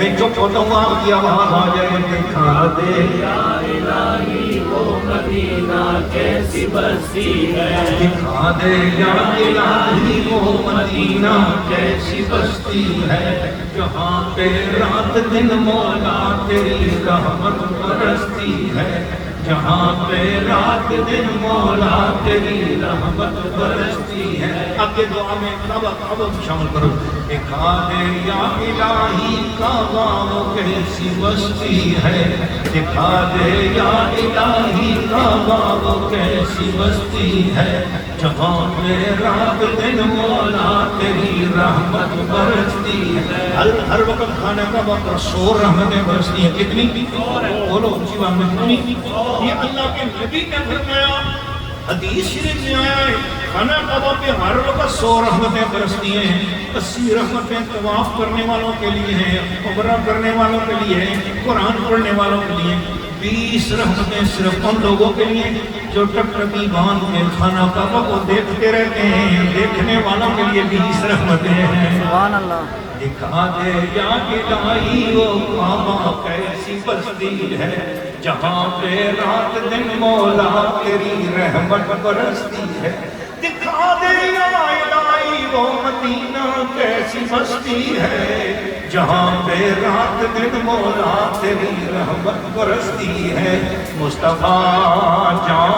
میں چپ ہوتا ہوں آپ کی آواز آ جائے دکھا دے یا الہی وہ مدینہ کیسی بستی ہے، دکھا دے یا الہی وہ مدینہ کیسی بستی ہے، جہاں پہ رات دن مولا تیری رحمت برستی ہے، جہاں پہ رات دن مولا تیری رحمت برستی ہے۔ اب یہ دعا میں اب شامل کرو، دکھا دے یا الہی کعبہ وہ کیسی بستی ہے، دکھا دے یا الہی کعبہ وہ کیسی بستی ہے، جہاں پہ رات دن مولا تیری رحمت برستی ہے۔ ہر وقت خانہ کعبہ پر سور رحمتیں برستی ہیں، کتنی؟ بولو اونچی بات میں کتنی؟ یہ اللہ کے نبی نے فرمایا، حدیث شریف میں آیا ہے خانہ کعبہ پہ ہر وقت 100 رحمتیں برستی ہیں، 80 رحمتیں طواف کرنے والوں کے لیے ہیں، عمرہ کرنے والوں کے لیے ہیں، قرآن پڑھنے والوں کے لیے، 20 رحمتیں صرف ان لوگوں کے لیے جو ٹکٹکی باندھ کے خانہ کعبہ کو دیکھتے رہتے ہیں، دیکھنے والوں کے لیے 20 رحمتیں ہیں۔ سبحان اللہ۔ دکھا دے یا الہی وہ کعبہ کیسی بستی ہے، جہاں پہ رات دن مولا تیری رحمت برستی ہے، دکھا دے یا الہی وہ مدینہ کیسی بستی ہے، جہاں پہ رات دن مولا تیری رحمت برستی ہے۔ مصطفیٰ جان